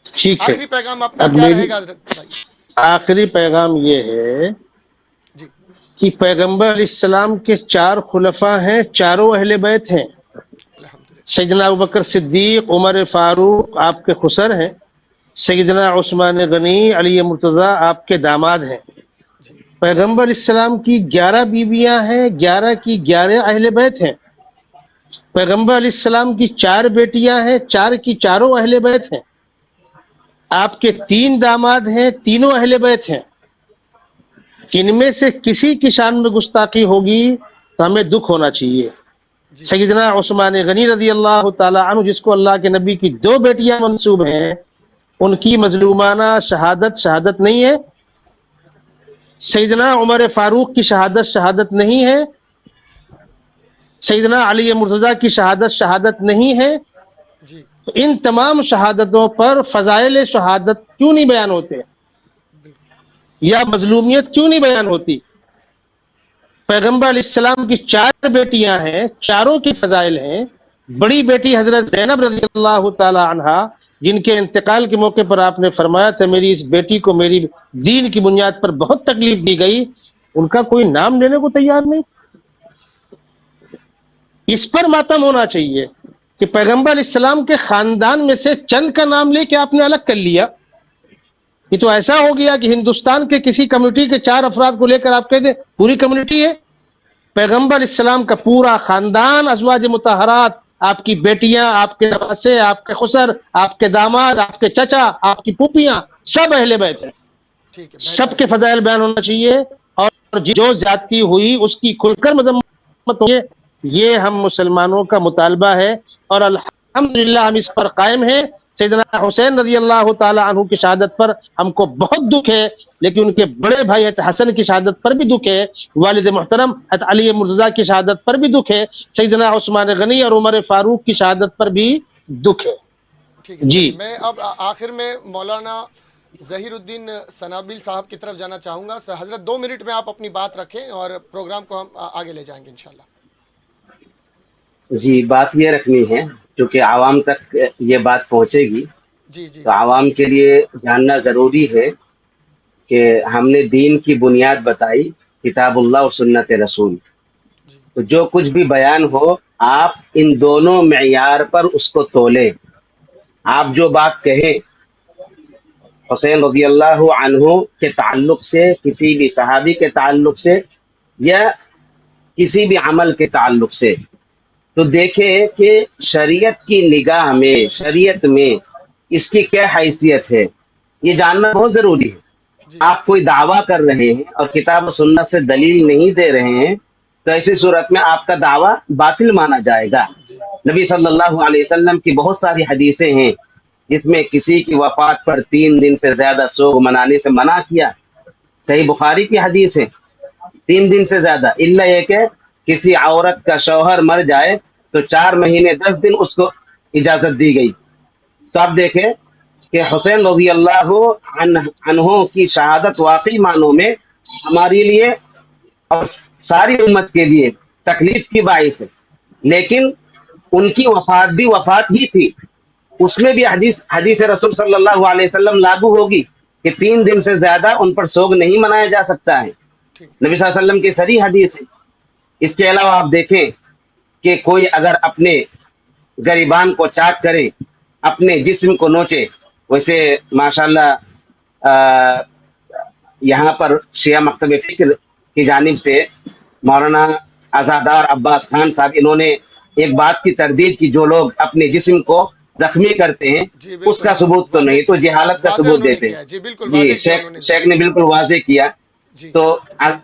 ٹھیک ہے.
آخری پیغام آپ کا
اب
کیا
میری
رہے گا حضرت بھائی؟
آخری پیغام یہ ہے
جی
کہ پیغمبر علیہ السلام کے 4 خلفاء ہیں، چاروں اہل بیت ہیں.
الحمدللہ.
سیدنا ابوبکر صدیق، عمر فاروق آپ کے خسر ہیں.
جی
سیدنا عثمان غنی، علی مرتضی آپ کے داماد ہیں.
جی
پیغمبر علیہ السلام کی 11 بیویاں ہیں، 11 کی 11 اہل بیت ہیں. پیغمبر علیہ السلام کی 4 بیٹیاں ہیں، 4 کی چاروں اہل بیت ہیں. آپ کے 3 داماد ہیں، تینوں اہل بیت ہیں. ان میں سے کسی کی شان میں گستاخی ہوگی تو ہمیں دکھ ہونا چاہیے.
جی
سیدنا عثمان غنی رضی اللہ تعالی عنہ، جس کو اللہ کے نبی کی 2 بیٹیاں منسوب ہیں، ان کی مظلومانہ شہادت نہیں ہے. سیدنا عمر فاروق کی شہادت نہیں ہے. سیدنا علی مرتضی کی شہادت نہیں ہے.
جی
تو ان تمام شہادتوں پر فضائل شہادت کیوں نہیں بیان ہوتے،
بالکل.
یا مظلومیت کیوں نہیں بیان ہوتی؟ پیغمبر علیہ السلام کی 4 بیٹیاں ہیں، چاروں کی فضائل ہیں. بڑی بیٹی حضرت زینب رضی اللہ تعالی عنہا، جن کے انتقال کے موقع پر آپ نے فرمایا تھا میری اس بیٹی کو میری دین کی بنیاد پر بہت تکلیف دی گئی، ان کا کوئی نام لینے کو تیار نہیں. اس پر ماتم ہونا چاہیے کہ پیغمبر علیہ السلام کے خاندان میں سے چند کا نام لے کے آپ نے الگ کر لیا. یہ تو ایسا ہو گیا کہ ہندوستان کے کسی کمیونٹی کے 4 افراد کو لے کر آپ کہتے ہیں پوری کمیونٹی ہے. پیغمبر علیہ السلام کا پورا خاندان، ازواج مطہرات، آپ کی بیٹیاں، آپ کے نواسے، آپ کے خسر، آپ کے داماد، آپ کے چچا، آپ کی پھوپھیاں، سب اہل بیت ہیں.
ٹھیک ہے،
سب
بہترین.
کے فضائل بیان ہونا چاہیے. اور جو زیادتی ہوئی اس کی کھل کر مذمت ہوئی، یہ ہم مسلمانوں کا مطالبہ ہے، اور الحمدللہ ہم اس پر قائم ہیں۔ سیدنا حسین رضی اللہ تعالی عنہ کی شہادت پر ہم کو بہت دکھ ہے، لیکن ان کے بڑے بھائی حضرت حسن کی شہادت پر بھی دکھ ہے، والد محترم حضرت علی مرتضیٰ کی شہادت پر بھی دکھ ہے، سیدنا عثمان غنی اور عمر فاروق کی شہادت پر بھی دکھ ہے۔
ٹھیک ہے،
جی
چلیے میں اب آخر میں مولانا ظہیر الدین سنابل صاحب کی طرف جانا چاہوں گا۔ حضرت 2 منٹ میں آپ اپنی بات رکھیں اور پروگرام کو ہم آگے لے جائیں گے انشاءاللہ۔
جی، بات یہ رکھنی ہے چونکہ عوام تک یہ بات پہنچے گی،
جی جی
تو عوام کے لیے جاننا ضروری ہے کہ ہم نے دین کی بنیاد بتائی، کتاب اللہ اور سنت رسول۔
جی
تو جو کچھ بھی بیان ہو، آپ ان دونوں معیار پر اس کو تولیں۔ آپ جو بات کہیں حسین رضی اللہ عنہ کے تعلق سے، کسی بھی صحابی کے تعلق سے، یا کسی بھی عمل کے تعلق سے، تو دیکھیں کہ شریعت کی نگاہ میں، شریعت میں اس کی کیا حیثیت ہے، یہ جاننا بہت ضروری ہے۔
جی
آپ کوئی دعویٰ کر رہے ہیں اور کتاب و سنت سے دلیل نہیں دے رہے ہیں، تو ایسی صورت میں آپ کا دعویٰ باطل مانا جائے گا۔
جی
نبی صلی اللہ علیہ وسلم کی بہت ساری حدیثیں ہیں جس میں کسی کی وفات پر 3 دن سے زیادہ سوگ منانے سے منع کیا۔ صحیح بخاری کی حدیث ہے، 3 دن سے زیادہ، الا یہ کہ کسی عورت کا شوہر مر جائے تو 4 مہینے 10 دن اس کو اجازت دی گئی۔ تو آپ دیکھیں کہ حسین رضی اللہ عنہ کی شہادت واقعی معنوں میں ہمارے لیے اور ساری امت کے لیے تکلیف کی باعث ہے، لیکن ان کی وفات بھی وفات ہی تھی، اس میں بھی حدیث رسول صلی اللہ علیہ وسلم لاگو ہوگی کہ 3 دن سے زیادہ ان پر سوگ نہیں منایا جا سکتا ہے۔
ٹھیک
نبی صلی اللہ علیہ وسلم کی صریح حدیث ہے۔ اس کے علاوہ آپ دیکھیں کہ کوئی اگر اپنے گریبان کو چاٹ کرے، اپنے جسم کو نوچے، ویسے ماشاءاللہ یہاں پر شیعہ مکتب فکر کی جانب سے مولانا ازادار عباس خان صاحب، انہوں نے ایک بات کی تردید کی، جو لوگ اپنے جسم کو زخمی کرتے ہیں
جی
اس
بالکل،
کا
ہاں
ثبوت تو
واضح
نہیں، تو
کیا،
جہالت کا
واضح
ثبوت
انہوں نے
دیتے
کیا ہے،
ہیں۔
جی بالکل
جی،
واضح کیا انہوں نے اس
شیخ
بات
نے
کو۔
بالکل واضح کیا۔
جی
تو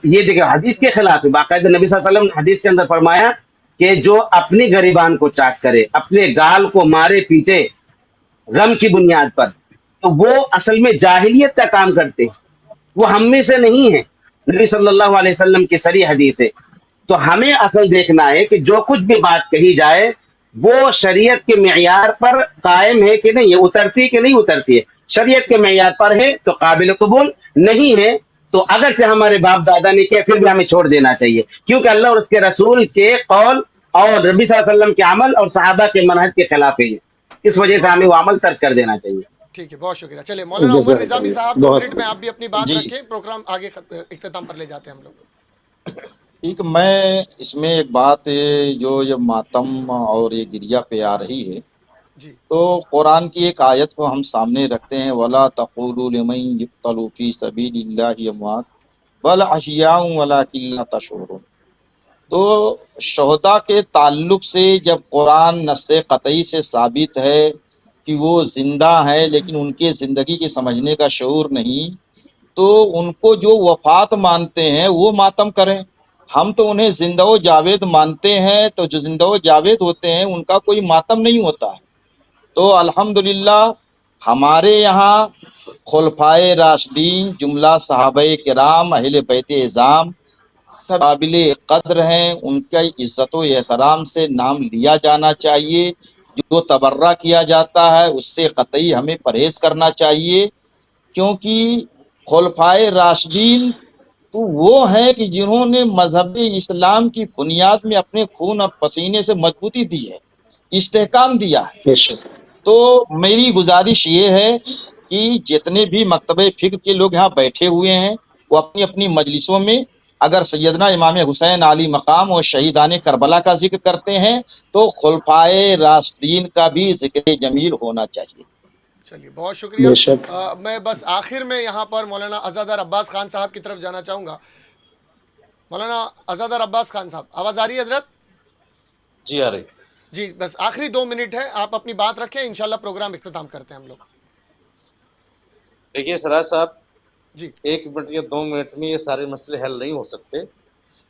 یہ جگہ حدیث کے خلاف ہے، باقاعدہ نبی صلی اللہ علیہ وسلم نے حدیث کے اندر فرمایا کہ جو اپنی گریبان کو چاٹ کرے، اپنے گال کو مارے پیٹے غم کی بنیاد پر، تو وہ اصل میں جاہلیت کا کام کرتے ہیں، وہ
ٹھیک ہے،
ہم میں سے نہیں ہے۔ نبی صلی اللہ علیہ وسلم کی صریح حدیث ہے۔ تو ہمیں اصل دیکھنا ہے کہ جو کچھ بھی بات کہی جائے وہ شریعت کے معیار پر قائم ہے کہ نہیں ہے، اترتی کہ نہیں اترتی ہے۔ شریعت کے
ٹھیک
معیار پر ہے تو قابل قبول، نہیں ہے تو اگرچہ ہمارے باپ دادا نے کیا پھر بھی ہمیں چھوڑ دینا چاہیے، کیونکہ اللہ اور اس کے رسول کے قول اور نبی صلی اللہ علیہ وسلم کے عمل اور صحابہ کے منہج کے خلاف ہے یہ۔ اس
ٹھیک ہے،
وجہ سے
بہت
ہمیں وہ
شکریہ،
عمل ترک کر دینا چاہیے۔
ٹھیک ہے، بہت شکریہ۔ چلے مولانا عمر
جزاک
نظامی
اللہ،
صاحب، دو
بہت
منٹ میں آپ بھی اپنی بات
جی
رکھیں، پروگرام آگے اختتام پر لے جاتے ہیں ہم لوگ۔
ٹھیک، میں اس میں ایک بات جو یہ ماتم اور یہ گریہ پہ آ رہی ہے،
جی
تو قرآن کی ایک آیت کو ہم سامنے رکھتے ہیں، وَلَا تَقُولُوا لِمَن يُقْتَلُ فِي سَبِيلِ اللَّهِ أَمْوَاتٌ بَلْ أَحْيَاءٌ وَلَٰكِن لَّا تَشْعُرُونَ۔ تو
جی
شہداء کے تعلق سے جب قرآن نص قطعی سے ثابت ہے کہ وہ زندہ ہے لیکن ان کے زندگی کے سمجھنے کا شعور نہیں، تو ان کو جو وفات مانتے ہیں وہ ماتم کریں۔ ہم تو انہیں زندہ و جاوید مانتے ہیں، تو جو زندہ و جاوید ہوتے ہیں ان کا کوئی ماتم نہیں ہوتا ہے۔ تو الحمدللہ ہمارے یہاں خلفائے راشدین، جملہ صحابہ کرام، اہل بیت اعظام سب قابل قدر ہیں، ان کا عزت و احترام سے نام لیا جانا چاہیے۔ جو تبرہ کیا جاتا ہے اس سے قطعی ہمیں پرہیز کرنا چاہیے، کیونکہ خلفائے راشدین تو وہ ہیں کہ جنہوں نے مذہب اسلام کی بنیاد میں اپنے خون اور پسینے سے مضبوطی دی ہے،
جی
استحکام دیا ہے۔
بے شک۔
تو میری گزارش یہ ہے کہ جتنے بھی مکتبہ فکر کے لوگ یہاں بیٹھے ہوئے ہیں وہ اپنی اپنی مجلسوں میں اگر سیدنا امام حسین علی مقام اور شہیدان کربلا کا ذکر کرتے ہیں تو خلفائے راشدین کا بھی ذکر جمیل ہونا چاہیے۔
چلیے، بہت شکریہ۔
بے شک۔
میں بس آخر میں یہاں پر مولانا ازادار عباس خان صاحب کی طرف جانا چاہوں گا۔ مولانا ازادار عباس خان صاحب، آواز آ رہی ہے حضرت؟
جی آ رہی۔
جی بس آخری 2 منٹ ہے، آپ اپنی بات رکھیں، انشاءاللہ پروگرام اختتام کرتے ہیں ہم لوگ۔
دیکھیے سراج صاحب،
جی
1 منٹ یا 2 منٹ میں یہ سارے مسئلے حل نہیں ہو سکتے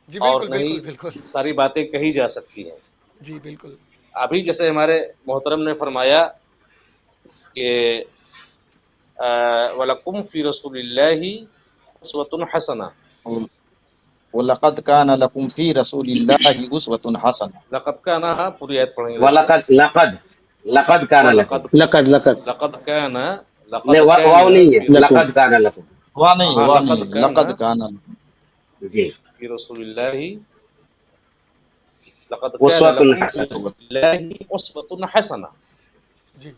جی
اور
بالکل
نہ ہی
بالکل بالکل
ساری باتیں کہی جا سکتی ہیں.
جی بالکل
ابھی جیسے ہمارے محترم نے فرمایا کہ وَلَكُمْ فِي رَسُولِ اللَّهِ أُسْوَةٌ حَسَنَةٌ.
وَلَقَدْ كَانَ لَكُمْ فِي رَسُولِ اللَّهِ أُسْوَةٌ حَسَنَةٌ.
لقد کا نا پوری آیت پڑھیں گے ادھر سے.
لقد كان لكم.
وَلَقَدْ
لقد لقد
لقد كان
نہیں،
لقد كان
واو نہیں ہے،
فی
لکم
لقد كان لكم.
ہاں
وانی
لقد كان
لقد كان
جی
فی رسول اللہ لقد كان
اسوۃ
لکم فی
حسنہ.
رسول اللہ اسوۃ حسنہ.
جی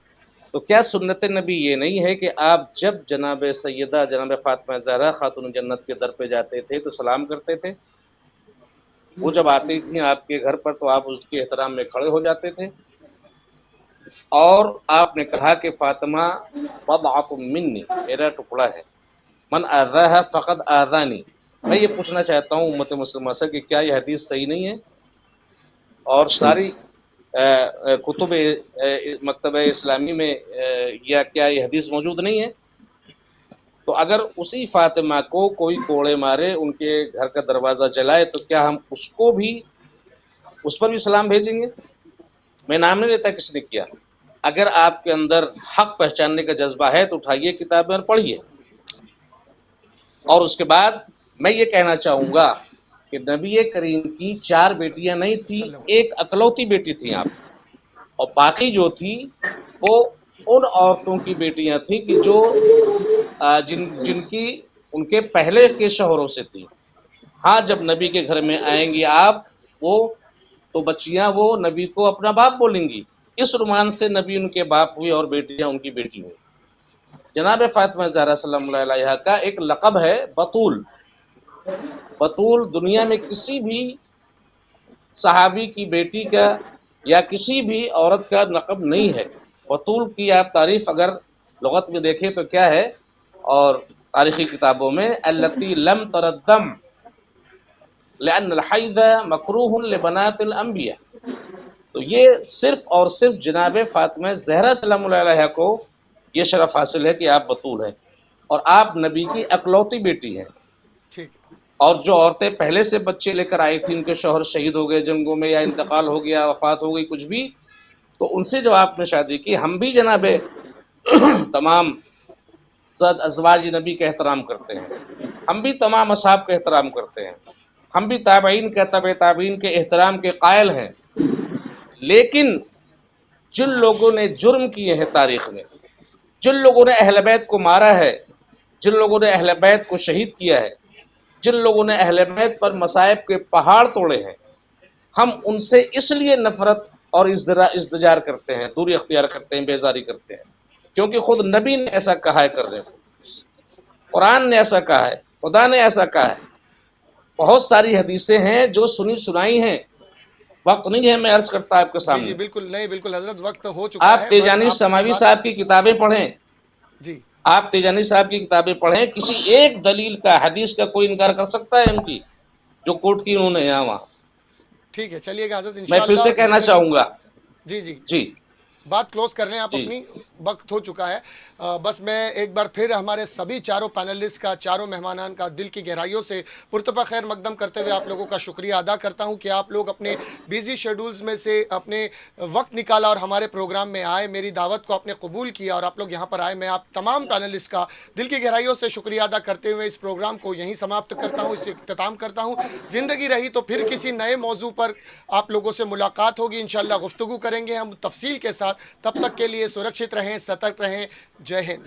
تو کیا سنت نبی یہ نہیں ہے کہ آپ جب جناب سیدہ جناب فاطمہ زہرا خاتون جنت کے در پہ جاتے تھے تو سلام کرتے تھے؟ وہ جب آتی تھیں آپ کے گھر پر تو آپ اس کے احترام میں کھڑے ہو جاتے تھے، اور آپ نے کہا کہ فاطمہ بضعۃ منی، میرا ٹکڑا ہے، من آذاها فقد آذانی. میں یہ پوچھنا چاہتا ہوں امت مسلمہ سے کہ کیا یہ حدیث صحیح نہیں ہے؟ اور ساری کتب مکتبہ اسلامی میں یا کیا یہ حدیث موجود نہیں ہے؟ تو اگر اسی فاطمہ کو کوئی کوڑے مارے، ان کے گھر کا دروازہ جلائے، تو کیا ہم اس پر بھی سلام بھیجیں گے؟ میں نام نہیں لیتا کس نے کیا. اگر آپ کے اندر حق پہچاننے کا جذبہ ہے تو اٹھائیے کتابیں اور پڑھیے. اور اس کے بعد میں یہ کہنا چاہوں گا کہ نبی کریم کی 4 بیٹیاں نہیں تھیں،
سلام
ایک اکلوتی بیٹی تھی آپ، اور باقی جو تھی وہ ان عورتوں کی بیٹیاں تھیں کہ جو جن کی ان کے پہلے کے شوہروں سے تھی. ہاں جب نبی کے گھر میں آئیں گی آپ، وہ تو بچیاں وہ نبی کو اپنا باپ بولیں گی. اس عنوان سے نبی ان کے باپ ہوئے اور بیٹیاں ان کی بیٹی ہوئی. جناب فاطمہ زہرا سلام اللہ علیہا کا ایک لقب ہے بطول. بطول دنیا میں کسی بھی صحابی کی بیٹی کا یا کسی بھی عورت کا لقب نہیں ہے. بطول کی آپ تعریف اگر لغت میں دیکھیں تو کیا ہے، اور تاریخی کتابوں میں التی لم تردم لأن الحیض مکروہ لبنات الانبیاء. تو یہ صرف اور صرف جناب فاطمہ زہرا سلام اللہ علیہا کو یہ شرف حاصل ہے کہ آپ بطول ہیں، اور آپ نبی کی اکلوتی بیٹی ہیں.
ٹھیک
اور جو عورتیں پہلے سے بچے لے کر آئی تھیں، ان کے شوہر شہید ہو گئے جنگوں میں یا انتقال ہو گیا، وفات ہو گئی، کچھ بھی، تو ان سے جب آپ نے شادی کی، ہم بھی جناب تمام ازواج نبی کا احترام کرتے ہیں، ہم بھی تمام اصحاب کا احترام کرتے ہیں، ہم بھی تابعین کے تبع تابعین کے احترام کے قائل ہیں. لیکن جن لوگوں نے جرم کیے ہیں تاریخ میں، جن لوگوں نے اہل بیت کو مارا ہے، جن لوگوں نے اہل بیت کو شہید کیا ہے، جن لوگوں نے اہل بیت پر مصائب کے پہاڑ توڑے ہیں، ہم ان سے اس لیے نفرت اور ازدجار کرتے ہیں، دوری اختیار کرتے ہیں، بیزاری کرتے ہیں، کیونکہ خود نبی نے ایسا کہا ہے کرنے کو، قرآن نے ایسا کہا ہے، خدا نے ایسا کہا ہے. بہت ساری حدیثیں ہیں جو سنی سنائی ہیں. وقت نہیں ہے میں عرض کرتا آپ کے
جی جی
سامنے.
بالکل نہیں بالکل حضرت وقت ہو چکا
آپ
ہے، بس
تیجانی
آپ اپنی
سماوی
بات.
صاحب کی کتابیں پڑھیں،
جی
آپ تیجانی صاحب کی کتابیں پڑھیں، کسی ایک دلیل کا حدیث کا کوئی انکار کر سکتا ہے ان کی جو کوٹ کی انہوں نے یہاں وہاں؟
ٹھیک ہے، چلیے گا حضرت
میں پھر
انشاءاللہ
سے کہنا
زندگی.
چاہوں گا.
جی جی
جی
بات کلوز کر لیں آپ
جی
اپنی، وقت ہو چکا ہے. بس میں ایک بار پھر ہمارے سبھی چاروں پینلسٹ کا، چاروں مہمانان کا دل کی گہرائیوں سے پرتپا خیر مقدم کرتے ہوئے آپ لوگوں کا شکریہ ادا کرتا ہوں کہ آپ لوگ اپنے بیزی شیڈولز میں سے اپنے وقت نکالا اور ہمارے پروگرام میں آئے، میری دعوت کو آپ نے قبول کیا اور آپ لوگ یہاں پر آئے. میں آپ تمام پینلسٹ کا دل کی گہرائیوں سے شکریہ ادا کرتے ہوئے اس پروگرام کو یہیں سماپت کرتا ہوں، اس سے اختتام کرتا ہوں. زندگی رہی تو پھر کسی نئے موضوع پر آپ لوگوں سے ملاقات ہوگی، انشاءاللہ گفتگو کریں گے ہم تفصیل کے ساتھ. تب تک کے لیے سرکشت رہیں، سترک رہیں. جے ہند.